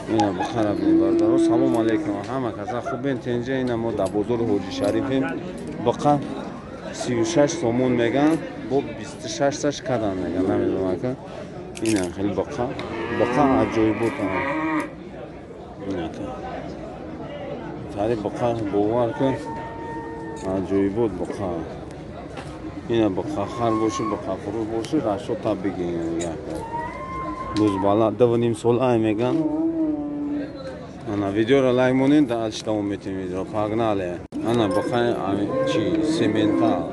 اینا بخرا بردارو سلام علیکم همه کسا خوبین تنجه اینا ما در بازار حاجی شریفیم بقا 36 سومون میگن با 26 ساش کدن میگن نمیدونم که اینا خیلی بقا عجایی بود اینا که تاری بقا باور کن عجایی بود بقا اینا بقا خر باشه بقا فرو باشه رشو تا بگین روز بالا 2.5 سال ای میگن انا ویدیو را لایک مونین تا اشتباه میتونید ویدیو پاگناله انا بخای چی سیمنتا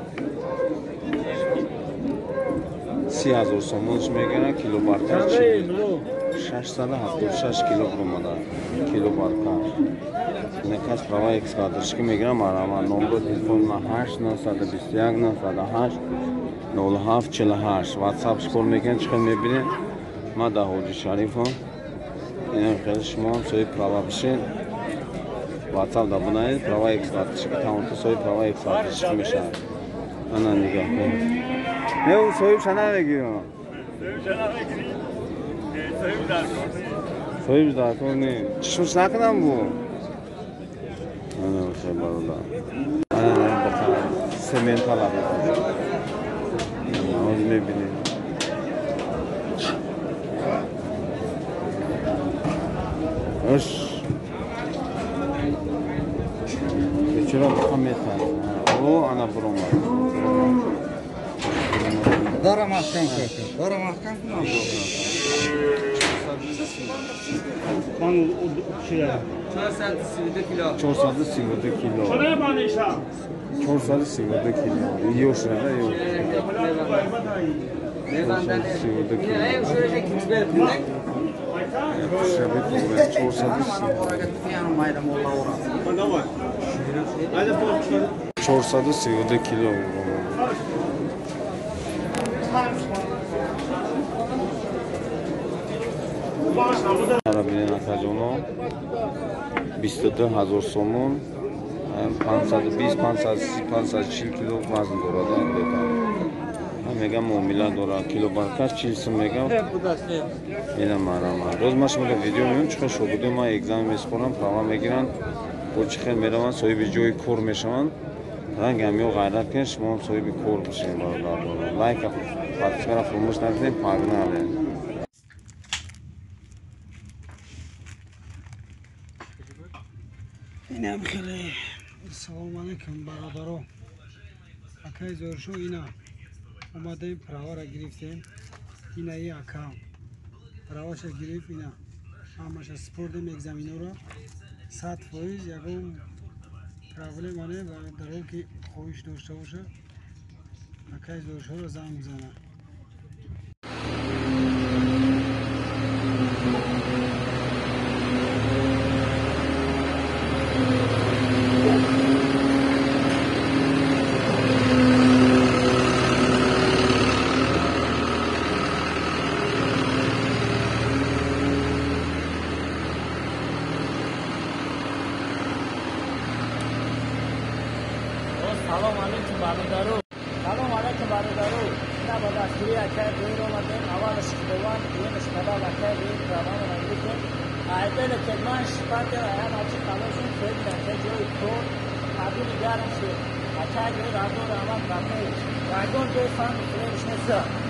30,000 سومونش میگن کیلو بارکر 676 کیلوگرم داره کیلو بارکر نکاس پروا اکسکاترش که میگن مرا نمبر تلفن 8 921 908 07 48 واتساپ سکول میگن چخه میبینید ما در حاجی شریف هم این خیلی شما هم سوی پروا بشین واتساپ دا بنایید پروا اکسکاترش که تمام تو سوی پروا اکسکاترش که میشه انا نگاه کنید نه اون سویب شنا بگیرم سویب در کنی چشمش نکنم بو انا بخیر بارولا انا بخیر سمنت ها لبید آز میبینید اش چرا بخم میتن او انا برو دارم محکم کنم دارم محکم کنم من چیه 432 کیلو 432 کیلو یو شده یو 432 کیلو Arabinin 22,000 somun 520 540 kilo vazn داره میگم مومیلا داره کیلو برکش 40 سم میگم اینا مرا روز ماش میگم ویدیو میون چخه شو بوده ما اگزام میسپرم پروا میگیرن و چخه میروان صاحب جوی کور میشون رنگ همیو غیرت کن شما هم صاحب کور بشین برادر لایک سابسکرایب فراموش نکنید پاگناله اینم خیلی سلام علیکم برادرو اکای زورشو اینا اومدیم پراوا را گرفتیم اینا ای اکا پراواش گرفت اینا همش سپردیم اگزامینو را 100% یکم پراوله مانه و درو که خویش داشته باشه اکای زورشو را زنگ بزنه سلام علیکم برادرو سلام علیکم برادرو اینا با دستوری اکای دوی رو مدن اولش دوان دیگهش خدا اکای دوی پروانه نگیریم ایدل کدمان شپات ایام اچ کالوشون خیلی داشته جوی تو ابو نگارم شد اکای دوی راگو رامان کامل راگون دوی فهم فریش نسا